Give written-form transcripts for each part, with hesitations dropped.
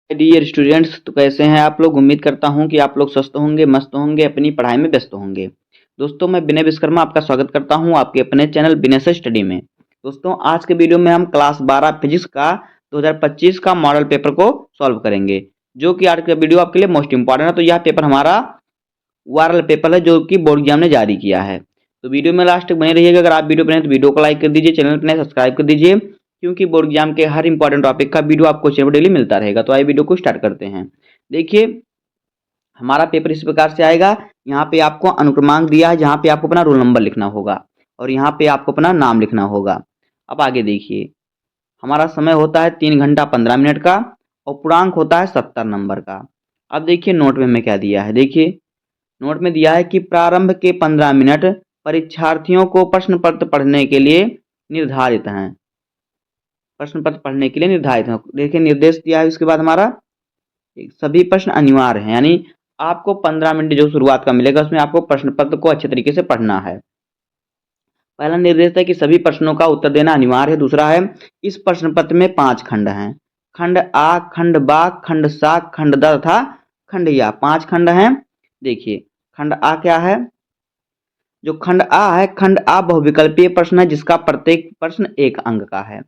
Dear students, तो कैसे हैं आप लोग। उम्मीद करता हूं कि आप लोग स्वस्थ होंगे, मस्त होंगे, अपनी पढ़ाई में व्यस्त होंगे। दोस्तों, मैं विनय विश्वकर्मा आपका स्वागत करता हूं आपके अपने चैनल विनय से स्टडी में। दोस्तों, आज के वीडियो में हम क्लास 12 फिजिक्स का 2025 का मॉडल पेपर को सॉल्व करेंगे, जो कि आज का वीडियो आपके लिए मोस्ट इंपॉर्टेंट है। तो यह पेपर हमारा वायरल पेपर है जो कि बोर्ड एग्जाम ने जारी किया है। तो वीडियो में लास्ट तक बने रहिएगा। अगर आप वीडियो बने तो वीडियो को लाइक कर दीजिए, चैनल पर सब्सक्राइब कर दीजिए, क्योंकि बोर्ड एग्जाम के हर इंपॉर्टेंट टॉपिक का वीडियो आपको चैनल पर डेली मिलता रहेगा। तो आइए वीडियो को स्टार्ट करते हैं। देखिए, हमारा पेपर इस प्रकार से आएगा। यहाँ पे आपको अनुक्रमांक दिया है, जहाँ पे आपको अपना रोल नंबर लिखना होगा और यहाँ पे आपको अपना नाम लिखना होगा। अब आगे देखिए, हमारा समय होता है 3 घंटा 15 मिनट का और पूर्णांक होता है 70 नंबर का। अब देखिए नोट में हमें क्या दिया है। देखिए नोट में दिया है कि प्रारंभ के 15 मिनट परीक्षार्थियों को प्रश्न पत्र पढ़ने के लिए निर्धारित हैं। प्रश्न पत्र पढ़ने के लिए निर्धारित हैं। देखिए निर्देश दिया है। उसके बाद हमारा सभी प्रश्न अनिवार्य हैं, यानी आपको 15 मिनट जो शुरुआत का मिलेगा उसमें आपको प्रश्न पत्र को अच्छे तरीके से पढ़ना है। पहला निर्देश है कि सभी प्रश्नों का उत्तर देना अनिवार्य है। दूसरा है, इस प्रश्न पत्र में 5 खंड हैं। खंड आ, खंड बा, खंड सा, खंड द तथा खंड या। 5 खंड हैं। देखिए खंड आ क्या है। जो खंड आ है, खंड आ बहुविकल्पीय प्रश्न है जिसका प्रत्येक प्रश्न 1 अंक का है।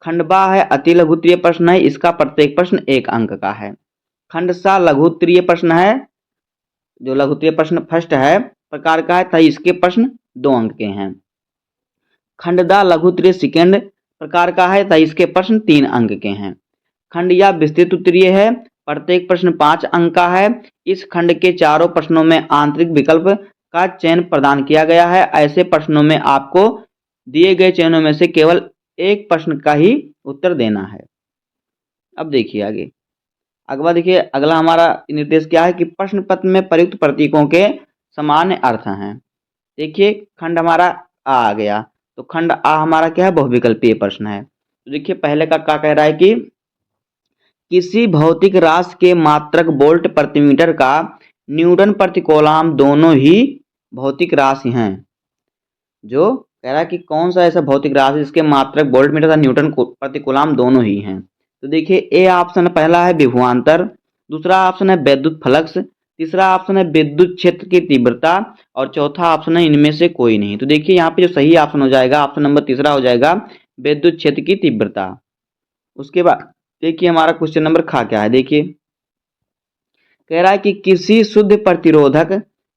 खंड बा है अति लघुत्तरीय प्रश्न है, इसका प्रत्येक प्रश्न 1 अंक का है। खंड सा लघुत्तरीय प्रश्न है, जो लघुत्तरीय प्रश्न फर्स्ट है प्रकार का है तथा इसके प्रश्न 2 अंक के हैं। खंड दा लघुत्तरीय सेकेंड प्रकार का है तथा इसके प्रश्न 3 अंक के हैं। खंड या विस्तृत उत्तरीय है, प्रत्येक प्रश्न 5 अंक का है। इस खंड के चारों प्रश्नों में आंतरिक विकल्प का चयन प्रदान किया गया है। ऐसे प्रश्नों में आपको दिए गए चयनों में से केवल एक प्रश्न का ही उत्तर देना है। अब देखिए आगे अगला देखिए, अगला हमारा निर्देश क्या है कि प्रश्न पत्र में प्रयुक्त प्रतीकों के सामान्य अर्थ हैं। देखिए खंड हमारा आ गया, तो खंड आ हमारा क्या है, बहुविकल्पीय प्रश्न है। तो देखिए पहले का क्या कह रहा है कि किसी भौतिक राशि के मात्रक वोल्ट प्रति मीटर का न्यूटन प्रति कूलम दोनों ही भौतिक राशि हैं। जो कह रहा है कि कौन सा ऐसा भौतिक राशि जिसके मात्रक वोल्ट मीटर तथा न्यूटन प्रति कूलम दोनों ही हैं। तो देखिए ए ऑप्शन पहला है विभवांतर, दूसरा ऑप्शन है विद्युत फ्लक्स, तीसरा ऑप्शन है विद्युत क्षेत्र की तीव्रता और चौथा ऑप्शन है इनमें से कोई नहीं। तो देखिए यहाँ पे जो सही ऑप्शन हो जाएगा, ऑप्शन नंबर तीसरा हो जाएगा, विद्युत क्षेत्र की तीव्रता। उसके बाद देखिए हमारा क्वेश्चन नंबर खा क्या है। देखिए कह रहा है कि किसी शुद्ध प्रतिरोधक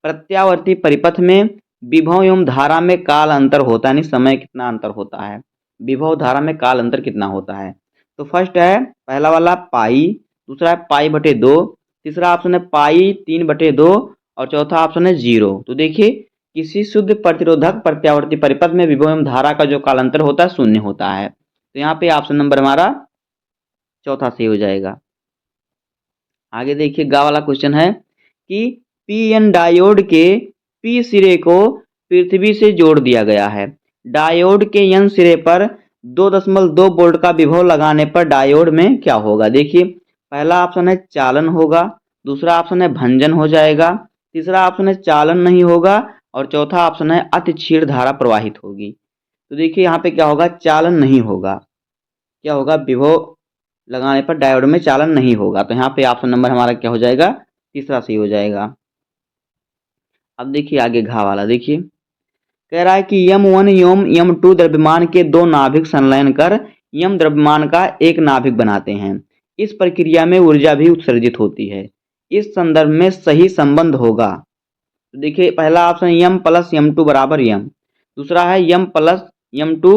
प्रत्यावर्ती परिपथ में विभव एवं धारा में काल अंतर होता है, यानी समय कितना अंतर होता है, विभव धारा में काल अंतर कितना होता है। तो फर्स्ट है पहला वाला पाई, दूसरा है पाई बटे 2, तीसरा ऑप्शन है पाई 3/2 और चौथा ऑप्शन है 0। तो देखिए किसी शुद्ध प्रतिरोधक प्रत्यावर्ती परिपथ में विभव एवं धारा का जो कालांतर होता है 0 होता है। तो यहाँ पे ऑप्शन नंबर हमारा चौथा सही हो जाएगा। आगे देखिए गा वाला क्वेश्चन है कि पी एन डायोड के पी सिरे को पृथ्वी से जोड़ दिया गया है। डायोड के एन सिरे पर 2.2 वोल्ट का विभव लगाने पर डायोड में क्या होगा। देखिए पहला ऑप्शन है चालन होगा, दूसरा ऑप्शन है भंजन हो जाएगा, तीसरा ऑप्शन है चालन नहीं होगा और चौथा ऑप्शन है अति क्षीण धारा प्रवाहित होगी। तो देखिए यहाँ पे क्या होगा, चालन नहीं होगा। क्या होगा, विभव लगाने पर डायोड में चालन नहीं होगा। तो यहाँ पे ऑप्शन नंबर हमारा क्या हो जाएगा, तीसरा सही हो जाएगा। अब देखिए आगे घा वाला, देखिए कह रहा है कि M1 एवं M2 द्रव्यमान के 2 नाभिक संलयन कर M द्रव्यमान का एक नाभिक बनाते हैं। इस प्रक्रिया में ऊर्जा भी उत्सर्जित होती है। इस संदर्भ में सही संबंध होगा। तो देखिए पहला ऑप्शन M + M2 = M, दूसरा है M + M2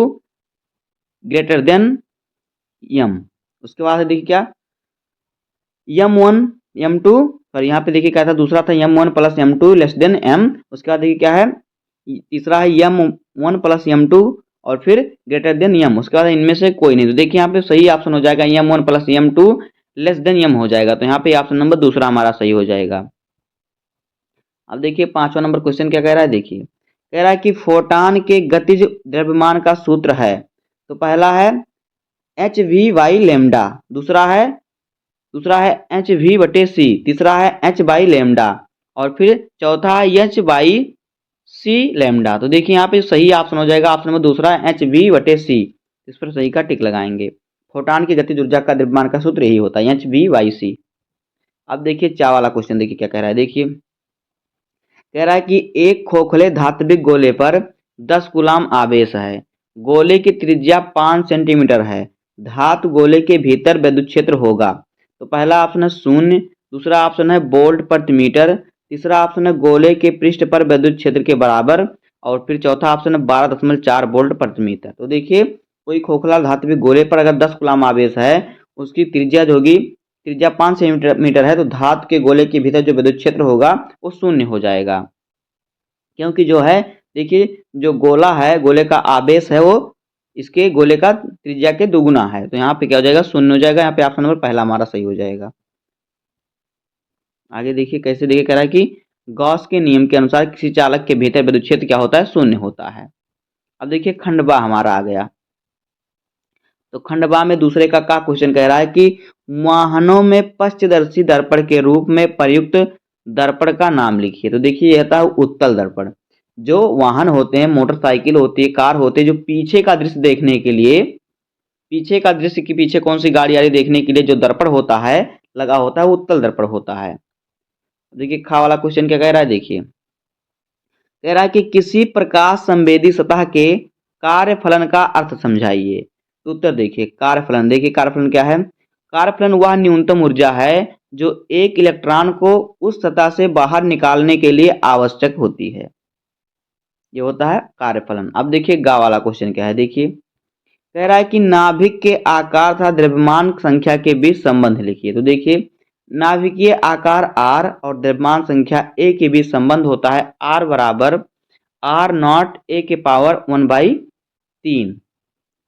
> M। उसके बाद देखिए क्या M1 M2 और यहाँ पे देखिए क्या था, दूसरा था M1 + M2 < M। उसके बाद देखिए क्या है, तीसरा है M1 + M2 और फिर > M। उसके बाद इनमें से कोई नहीं। तो देखिए यहाँ पे सही ऑप्शन हो जाएगा M1 + M2 < M हो जाएगा। तो यहाँ पे ऑप्शन नंबर दूसरा हमारा सही हो जाएगा। अब देखिए 5वां नंबर क्वेश्चन क्या कह रहा है। देखिए कह रहा है कि फोटॉन के गतिज द्रव्यमान का सूत्र है। तो पहला है hv/λ, दूसरा है hv/c, तीसरा है h/λ और फिर चौथा है h/c λ। तो देखिए यहाँ पे सही ऑप्शन हो जाएगा ऑप्शन नंबर दूसरा hv/c। इस पर सही का टिक लगाएंगे। फोटॉन की गतिज ऊर्जा का द्रव्यमान का सूत्र यही होता है, h/v/c। अब देखिए चा वाला क्वेश्चन, देखिए क्या कह रहा है। देखिए कह रहा है कि एक खोखले धात्विक गोले पर 10 कूलाम आवेश है। गोले की त्रिज्या 5 सेंटीमीटर है। धातु गोले के भीतर विद्युत क्षेत्र होगा। तो पहला ऑप्शन है 0, दूसरा ऑप्शन है वोल्ट प्रति मीटर, तीसरा ऑप्शन है गोले के पृष्ठ पर विद्युत क्षेत्र के बराबर, और फिर चौथा ऑप्शन है 12.4 वोल्ट प्रति मीटर। तो देखिए कोई खोखला धात्विक गोले पर अगर 10 कूलाम आवेश है, उसकी त्रिज्या जो होगी, त्रिज्या 5 सेंटीमीटर है, तो धातु के गोले के भीतर जो विद्युत क्षेत्र होगा वो 0 हो जाएगा। क्योंकि जो है देखिए जो गोला है, गोले का आवेश है वो इसके गोले का त्रिज्या के दुगुना है, तो यहाँ पे क्या हो जाएगा, 0 हो जाएगा। यहाँ पे ऑप्शन नंबर पहला हमारा सही हो जाएगा। आगे देखिए कैसे, देखिए कह रहा है कि गॉस के नियम के अनुसार किसी चालक के भीतर विद्युत क्षेत्र क्या होता है, 0 होता है। अब देखिए खंडवा हमारा आ गया। तो खंडवा में दूसरे का क्वेश्चन कह रहा है कि वाहनों में पश्चदर्शी दर्पण के रूप में प्रयुक्त दर्पण का नाम लिखिए। तो देखिए यह था उत्तल दर्पण। जो वाहन होते हैं, मोटरसाइकिल होती है, कार होते हैं, जो पीछे का दृश्य देखने के लिए, पीछे का दृश्य के पीछे कौन सी गाड़ी आ रही देखने के लिए जो दर्पण होता है, लगा होता है, वो उत्तल दर्पण होता है। देखिए खा वाला क्वेश्चन क्या कह रहा है। देखिए कह रहा है कि किसी प्रकाश संवेदी सतह के कार्यफलन का अर्थ समझाइए। तो उत्तर देखिए कार्यफलन, देखिए कार्यफलन क्या है। कार्यफलन वह न्यूनतम ऊर्जा है जो एक इलेक्ट्रॉन को उस सतह से बाहर निकालने के लिए आवश्यक होती है, ये होता है कार्यफलन। अब देखिए गा वाला क्वेश्चन क्या है। देखिए कह रहा है कि नाभिक के आकार तथा द्रव्यमान संख्या के बीच संबंध लिखिए। तो देखिए नाभिकीय आकार r और द्रव्यमान संख्या a के बीच संबंध होता है r बराबर r0 a के पावर 1/3,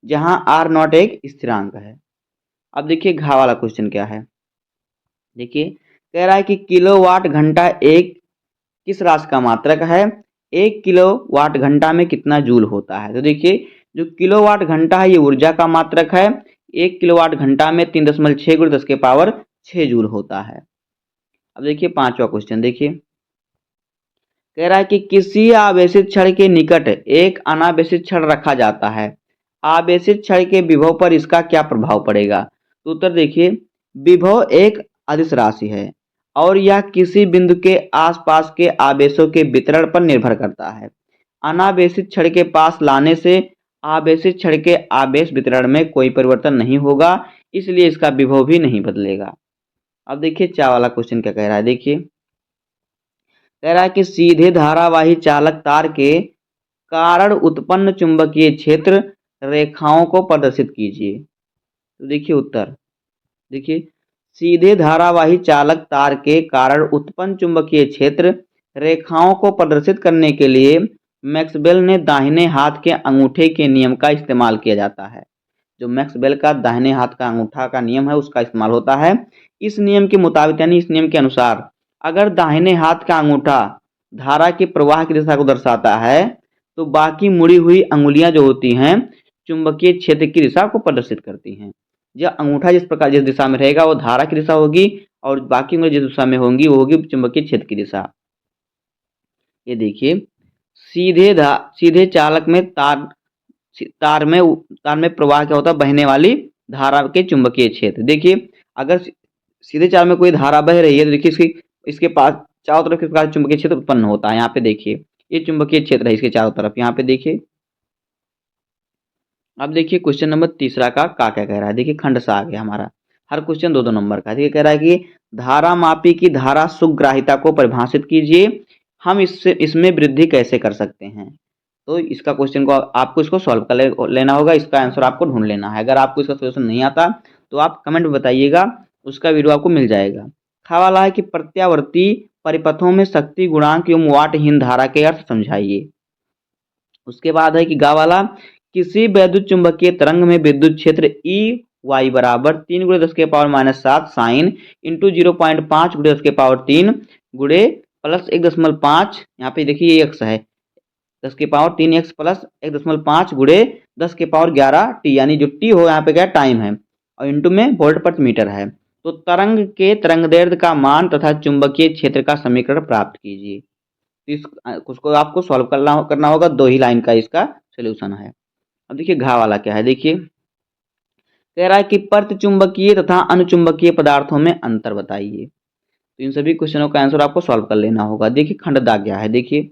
जहां r0 एक स्थिरांक है। अब देखिए घा वाला क्वेश्चन क्या है। देखिए कह रहा है कि किलोवाट घंटा एक किस राशि का मात्रक है, 1 किलोवाट घंटा में कितना जूल होता है। तो देखिए जो किलोवाट घंटा है ये ऊर्जा का मात्रक है। 1 किलोवाट घंटा में 3.6 × 10 के पावर 6 जूल होता है। अब देखिए पांचवा क्वेश्चन, देखिए कह रहा है कि किसी आवेशित छड़ के निकट एक अनावेशित छड़ रखा जाता है। आवेशित छड़ के विभव पर इसका क्या प्रभाव पड़ेगा। तो उत्तर देखिए विभव एक अदिश राशि है और यह किसी बिंदु के आसपास के आवेशों के वितरण पर निर्भर करता है। अनावेशित छड़ के पास लाने से आवेशित छड़ के आवेश वितरण में कोई परिवर्तन नहीं होगा, इसलिए इसका विभव भी नहीं बदलेगा। अब देखिए चा वाला क्वेश्चन क्या कह रहा है। देखिए कह रहा है कि सीधे धारावाही चालक तार के कारण उत्पन्न चुंबकीय क्षेत्र रेखाओं को प्रदर्शित कीजिए। तो देखिए उत्तर, देखिए सीधे धारावाही चालक तार के कारण उत्पन्न चुंबकीय क्षेत्र रेखाओं को प्रदर्शित करने के लिए मैक्सवेल ने दाहिने हाथ के अंगूठे के नियम का इस्तेमाल किया जाता है। जो मैक्सवेल का दाहिने हाथ का अंगूठा का नियम है उसका इस्तेमाल होता है। इस नियम के मुताबिक यानी इस नियम के अनुसार अगर दाहिने हाथ का अंगूठा धारा के प्रवाह की दिशा को दर्शाता है तो बाकी मुड़ी हुई अंगुलियां जो होती हैं चुंबकीय क्षेत्र की दिशा को प्रदर्शित करती हैं। यह अंगूठा जिस प्रकार जिस दिशा में रहेगा वो धारा की दिशा होगी और बाकी उंगली जिस दिशा में होंगी वो होगी चुंबकीय क्षेत्र की दिशा। ये देखिए सीधे चालक में तार में प्रवाह क्या होता है, बहने वाली धारा के चुंबकीय क्षेत्र। देखिए अगर सीधे चाल में कोई धारा बह रही है तो देखिए इसके पास चारों तरफ किस प्रकार चुंबकीय क्षेत्र उत्पन्न होता है। यहाँ पे देखिए ये चुंबकीय क्षेत्र है इसके चारों तरफ, यहाँ पे देखिए। अब देखिए क्वेश्चन नंबर तीसरा का क्या कह रहा है। देखिए खंड सा आ गया हमारा, हर क्वेश्चन 2-2 नंबर का। देखिए कह रहा है कि धारा मापी की धारा सुग्राहिता को परिभाषित कीजिए, हम इसमें वृद्धि कैसे कर सकते हैं। तो इसका क्वेश्चन को आपको इसको सॉल्व कर लेना होगा, इसका आंसर आपको ढूंढ लेना है। अगर आपको इसका सोल्यूशन नहीं आता तो आप कमेंट में बताइएगा, उसका वीडियो आपको मिल जाएगा। खा वाला है कि प्रत्यावर्ती परिपथों में शक्ति गुणांक एवं वाटहीन धारा के अर्थ समझाइए। उसके बाद है कि गा वाला किसी वैद्युत चुंबकीय तरंग में विद्युत क्षेत्र ई वाई बराबर 3 × 10 के पावर -7 साइन इंटू 0.5 × 10 के पावर 3 गुणे प्लस 1.5, यहाँ पे देखिए ये एक्स है 10 के पावर 3x प्लस 1.5 गुणे 10 के पावर 11 टी, यानी जो टी हो यहाँ पे क्या टाइम है और इंटू में वोल्ट प्रति मीटर है। तो तरंग के तरंगदैर्ध्य का मान तथा चुंबकीय क्षेत्र का समीकरण प्राप्त कीजिए। उसको आपको सॉल्व करना होगा, 2 ही लाइन का इसका सोल्यूशन है। अब देखिए घा वाला क्या है। देखिए कह रहा है कि प्रतिचुंबकीय तथा अनुचुंबकीय पदार्थों में अंतर बताइए। तो इन सभी क्वेश्चनों का आंसर आपको सॉल्व कर लेना होगा। देखिए खंडदा क्या है, देखिए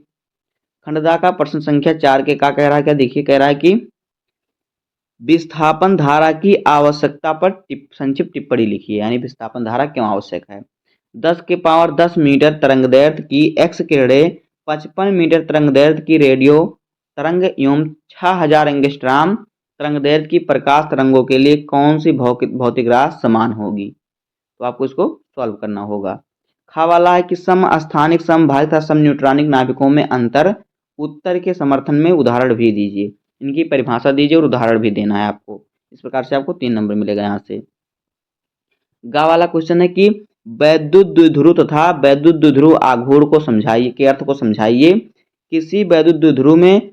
खंडदा का प्रश्न संख्या 4 के का कह रहा है, क्या देखिए कह रहा है कि विस्थापन धारा की आवश्यकता पर संक्षिप्त टिप्पणी लिखिए, यानी विस्थापन धारा क्यों आवश्यक है। 10 के पावर 10 मीटर तरंगदैर्घ्य की एक्स किरणें 55 मीटर तरंगदैर्घ्य की रेडियो तरंग एवं 6000 एंगस्ट्रॉम तरंगदैर्घ्य की प्रकाश तरंगों के लिए कौन सी भौतिक राशि समान होगी। तो आपको इसको सॉल्व करना होगा। खा वाला है कि सम स्थानिक समभारित तथा सम न्यूट्रॉनिक नाभिकों में अंतर उत्तर के समर्थन में उदाहरण भी दीजिए। इनकी परिभाषा दीजिए और उदाहरण भी देना है आपको। इस प्रकार से आपको 3 नंबर मिलेगा यहाँ से। गा वाला क्वेश्चन है कि वैद्युत द्विध्रुव तथा वैद्युत द्विध्रुव आघूर्ण को समझाइए, के अर्थ को समझाइए। किसी वैद्युत द्विध्रुव में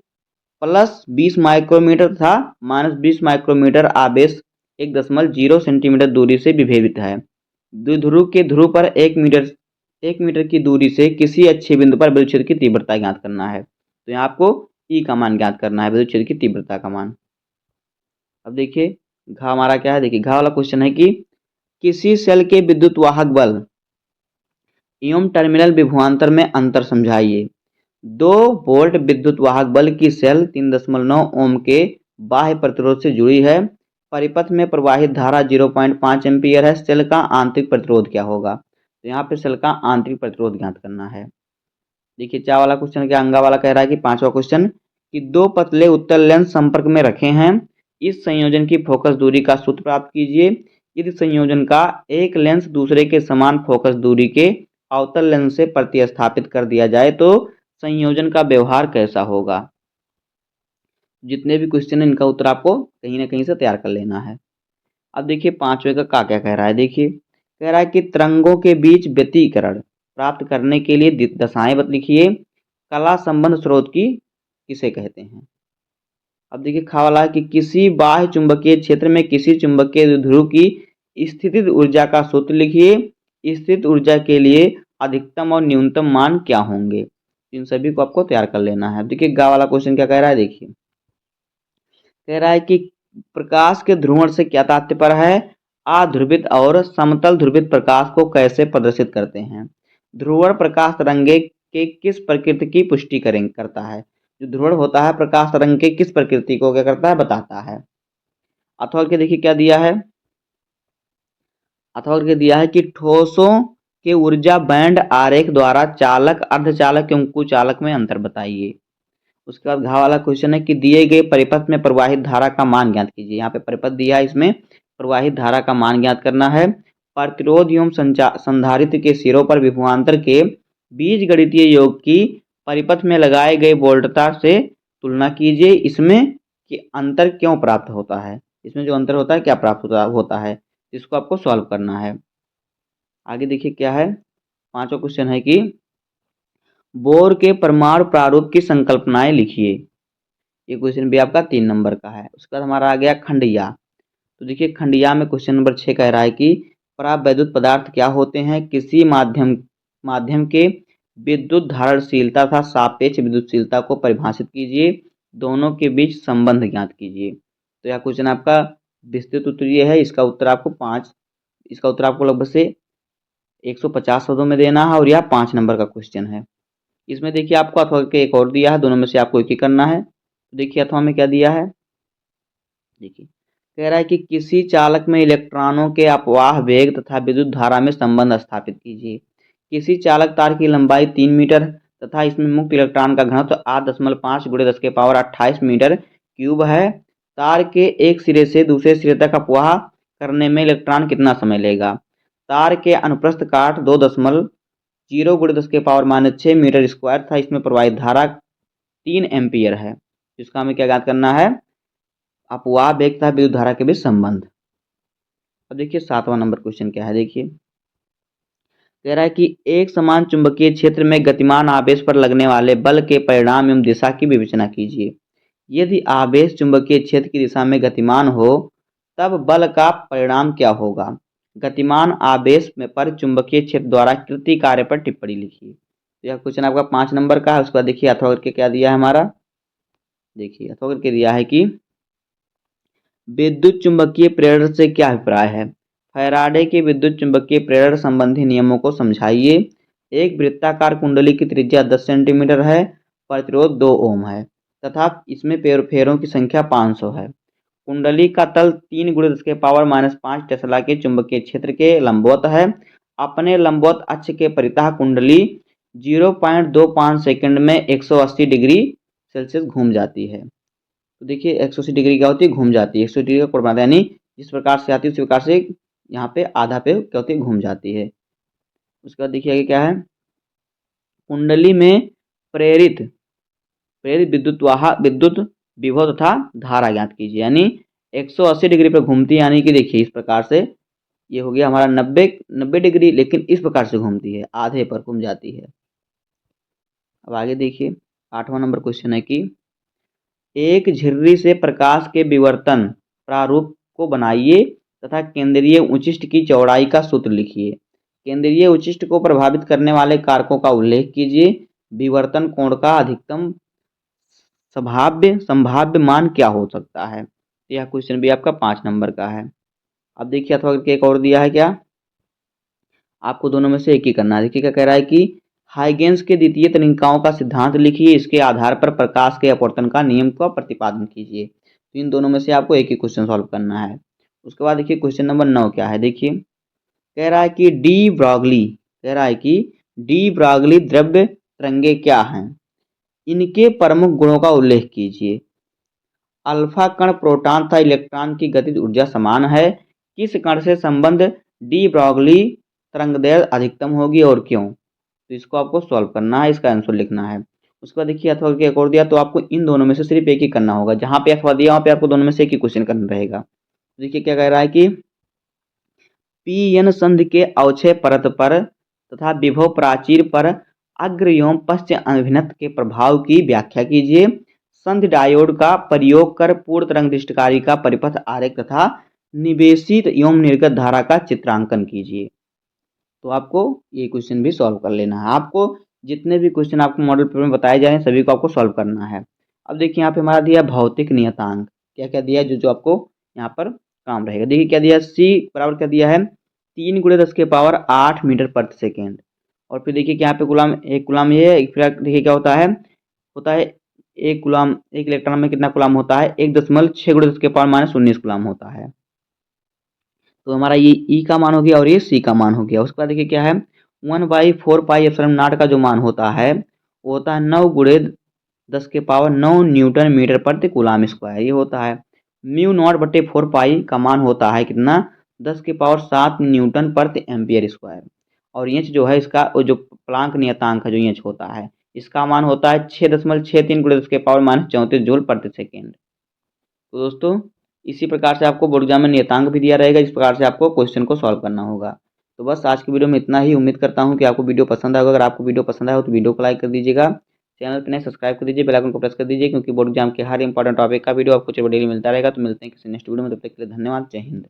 प्लस 20 माइक्रोमीटर तथा माइनस 20 माइक्रोमीटर आवेश 1.0 सेंटीमीटर दूरी से विभेदित है। द्विध्रुव के ध्रुव पर 1 मीटर की दूरी से किसी अच्छे बिंदु पर विद्युत क्षेत्र की तीव्रता ज्ञात करना है। तो यहाँ आपको ई का मान ज्ञात करना है, विद्युत क्षेत्र की तीव्रता का मान। अब देखिए घा हमारा क्या है, देखिए घा वाला क्वेश्चन है कि किसी सेल के विद्युत वाहक बल एवं टर्मिनल विभवांतर में अंतर समझाइए। 2 वोल्ट विद्युत वाहक बल की सेल 3.9 ओम के बाह्य प्रतिरोध से जुड़ी है। परिपथ में प्रवाहित धारा 0.5 एम्पीयर है। सेल का आंतरिक प्रतिरोध क्या होगा। तो यहाँ पे सेल का आंतरिक प्रतिरोध ज्ञात करना है। देखिए चा वाला क्वेश्चन क्या, अंगा वाला कह रहा है कि 5वां क्वेश्चन कि 2 पतले उत्तल लेंस संपर्क में रखे हैं। इस संयोजन की फोकस दूरी का सूत्र प्राप्त कीजिए। यदि संयोजन का एक लेंस दूसरे के समान फोकस दूरी के अवतल लेंस से प्रतिस्थापित कर दिया जाए तो संयोजन का व्यवहार कैसा होगा। जितने भी क्वेश्चन है इनका उत्तर आपको कहीं ना कहीं से तैयार कर लेना है। अब देखिए 5वें का क्या कह रहा है, देखिए कह रहा है कि तरंगों के बीच व्यतिकरण प्राप्त करने के लिए दशाएं लिखिए। कला संबंध स्रोत की किसे कहते हैं। अब देखिए खा वाला है कि किसी बाह्य चुंबकीय क्षेत्र में किसी चुंबकीय ध्रुव की स्थितिज ऊर्जा का सूत्र लिखिए। स्थित ऊर्जा के लिए अधिकतम और न्यूनतम मान क्या होंगे। इन सभी को आपको तैयार कर लेना है। देखिए गा वाला क्वेश्चन क्या कह रहा है, देखिए कह रहा है कि प्रकाश के ध्रुवण से क्या तात्पर्य है। अध्रुवित और समतल ध्रुवित प्रकाश को कैसे प्रदर्शित करते हैं। ध्रुवण प्रकाश तरंगे के किस प्रकृति की पुष्टि करता है। जो ध्रुवण होता है प्रकाश तरंग के किस प्रकृति को क्या करता है, बताता है। अथवा के देखिए क्या दिया है, अथवा के दिया है कि ठोसों के ऊर्जा बैंड आरेख द्वारा चालक अर्धचालक एवं कुचालक में अंतर बताइए। उसके बाद घा वाला क्वेश्चन है कि दिए गए परिपथ में प्रवाहित धारा का मान ज्ञात कीजिए। यहाँ पे परिपथ दिया है, इसमें प्रवाहित धारा का मान ज्ञात करना है। प्रतिरोध एवं संधारित्र के सिरों पर विभवांतर के बीजगणितीय योग की परिपथ में लगाए गए वोल्टता से तुलना कीजिए। इसमें कि अंतर क्यों प्राप्त होता है, इसमें जो अंतर होता है क्या प्राप्त होता है, इसको आपको सॉल्व करना है। आगे देखिए क्या है, 5वां क्वेश्चन है कि बोर के परमाणु प्रारूप की संकल्पनाएं लिखिए। ये क्वेश्चन भी आपका 3 नंबर का है। उसके बाद हमारा आ गया खंडिया। तो देखिए खंडिया में क्वेश्चन नंबर 6 कह रहा है कि परावैद्युत पदार्थ क्या होते हैं। किसी माध्यम के विद्युत धारणशीलता तथा सापेक्ष विद्युतशीलता को परिभाषित कीजिए। दोनों के बीच संबंध ज्ञात कीजिए। तो यह क्वेश्चन आपका विस्तृत उत्तरीय है। इसका उत्तर आपको लगभग से 150 शब्दों में देना है और यह 5 नंबर का क्वेश्चन है। इसमें देखिए आपको अथवा के एक और दिया है, दोनों में से आपको एक ही करना है। तो देखिए अथवा में क्या दिया है, देखिए कह रहा है कि किसी चालक में इलेक्ट्रॉनों के अपवाह वेग तथा विद्युत धारा में संबंध स्थापित कीजिए। किसी चालक तार की लंबाई 3 मीटर तथा इसमें मुक्त इलेक्ट्रॉन का घनत्व 8.5 × 10⁻28 मीटर क्यूब है। तार के एक सिरे से दूसरे सिरे तक अपवाह करने में इलेक्ट्रॉन कितना समय लेगा। तार के अनुप्रस्थ काट 2.0 × 10⁻6 मीटर स्क्वायर था। इसमें प्रवाहित धारा 3 एम्पियर है। इसका हमें क्या ज्ञात करना है, अपवाह वेग तथा विद्युत धारा के बीच संबंध। अब देखिए 7वां नंबर क्वेश्चन क्या है, देखिए कह रहा है कि एक समान चुंबकीय क्षेत्र में गतिमान आवेश पर लगने वाले बल के परिणाम एवं दिशा की विवेचना कीजिए। यदि आवेश चुंबकीय क्षेत्र की दिशा में गतिमान हो तब बल का परिणाम क्या होगा। गतिमान आवेश में पर चुंबकीय क्षेत्र द्वारा कृति कार्य पर टिप्पणी लिखिए। तो यह क्वेश्चन आपका 5 नंबर का है। उसके बाद देखिए अथवा करके क्या दिया है हमारा, देखिए अथवा करके दिया है कि विद्युत चुंबकीय प्रेरण से क्या अभिप्राय है? फैराडे के विद्युत चुंबकीय प्रेरण संबंधी नियमों को समझाइए। एक वृत्ताकार कुंडली की त्रिज्या 10 सेंटीमीटर है, प्रतिरोध 2 ओम है तथा इसमें फेरों की संख्या 500 है। कुंडली का तल 3 × 10⁻⁵ टेस्ला के चुंबकीय क्षेत्र के लंबवत है। अपने लंबवत अक्ष के परितः कुंडली 0.25 सेकंड में 180 डिग्री सेल्सियस घूम जाती है। तो देखिए 180 डिग्री क्या होती है, घूम जाती है। 180 डिग्री का कोण बनाता है, यानी जिस प्रकार से आती है उसी प्रकार से यहाँ पे आधा पे क्या होती है, घूम जाती है। उसके बाद देखिए आगे क्या है, कुंडली में प्रेरित विद्युत विभव तथा धारा ज्ञात कीजिए। यानी 180 डिग्री पर घूमती है, यानी कि देखिए इस प्रकार से ये हो गया हमारा 90 डिग्री, लेकिन इस प्रकार से घूमती है, आधे पर घूम जाती है। अब आगे देखिए 8वां नंबर क्वेश्चन है कि एक झिर्री से प्रकाश के विवर्तन प्रारूप को बनाइए तथा केंद्रीय उचिष्ट की चौड़ाई का सूत्र लिखिए। केंद्रीय उचिष्ट को प्रभावित करने वाले कारकों का उल्लेख कीजिए। विवर्तन कोण का अधिकतम संभाव्य मान क्या हो सकता है? यह क्वेश्चन भी आपका 5 नंबर का है। अब देखिए अथवा करके एक और दिया है, क्या आपको दोनों में से एक ही करना है। देखिए क्या कह रहा है कि हाइगेंस के द्वितीय तनिकाओं का सिद्धांत लिखिए, इसके आधार पर प्रकाश के अपवर्तन का नियम का प्रतिपादन कीजिए। तो इन दोनों में से आपको एक ही क्वेश्चन सॉल्व करना है। उसके बाद देखिए क्वेश्चन नंबर 9 क्या है, देखिए कह रहा है कि डी ब्रॉगली द्रव्य तरंगे क्या हैं? इनके प्रमुख गुणों का उल्लेख कीजिए। अल्फा कण प्रोटॉन तथा इलेक्ट्रॉन की गतिज ऊर्जा समान है। किस कण से संबंध डी ब्रॉगली तरंगदैर्घ्य अधिकतम होगी और क्यों? तो इसको आपको सॉल्व करना है, इसका आंसर लिखना है। उसके बाद देखिए अथवा के एक और दिया, तो आपको इन दोनों में से सिर्फ एक ही करना होगा। जहाँ पे अथवा दिया वहाँ पे आपको दोनों में से एक ही क्वेश्चन करना रहेगा। देखिए क्या कह रहा है कि पी एन संधि के अवक्षय परत पर तथा विभव प्राचीर पर अग्र एवं पश्च अभिनत के प्रभाव की व्याख्या कीजिए। संधि डायोड का प्रयोग कर पूर्ण तरंग दृष्टिकारी का परिपथ आरेख तथा निवेशित एवं निर्गत धारा का चित्रांकन कीजिए। तो आपको ये क्वेश्चन भी सॉल्व कर लेना है। आपको जितने भी क्वेश्चन आपको मॉडल पेपर में बताए जा रहे हैं सभी को आपको सॉल्व करना है। अब देखिए यहाँ पे हमारा दिया भौतिक नियतांक, क्या क्या दिया है जो जो आपको यहाँ पर काम रहेगा। देखिए क्या दिया, c बराबर क्या दिया है, 3 × 10⁸ मीटर प्रति सेकेंड। और फिर देखिए कि यहाँ पे एक गुलाम ये है, फिर देखिए क्या होता है एक इलेक्ट्रॉन में कितना गुलाम होता है, 1.6 × 10⁻⁻19 गुलाम होता है। तो हमारा ये ई का मान हो गया और ये सी का मान हो गया। उसके बाद देखिए क्या है, 1/4πε0 का जो मान होता है वो होता है 9 × 10⁹ न्यूटन मीटर प्रति कूलाम स्क्वायर, ये होता है। μ0/4π का मान होता है कितना, 10⁷ न्यूटन प्रति एम्पियर स्क्वायर। और इंच जो है इसका जो प्लांक नियतांक है जो इंच होता है, इसका मान होता है 6.63 × 10⁻34 जूल प्रति सेकेंड। तो दोस्तों इसी प्रकार से आपको बोर्ड एग्जाम में नियतांक भी दिया रहेगा, इस प्रकार से आपको क्वेश्चन को सॉल्व करना होगा। तो बस आज की वीडियो में इतना ही। उम्मीद करता हूँ कि आपको वीडियो पसंद आएगा। अगर आपको वीडियो पसंद आया हो तो वीडियो को लाइक कर दीजिएगा, चैनल पर नए सब्सक्राइब कर दीजिए, बेल आइकन को प्रेस कर दीजिए, क्योंकि बोर्ड एग्जाम के हर इंपॉर्टेंट टॉपिक का वीडियो आपको डेली मिलता रहेगा। तो मिलते हैं किसी नेक्स्ट वीडियो में, तब तक के लिए धन्यवाद। जय हिंद।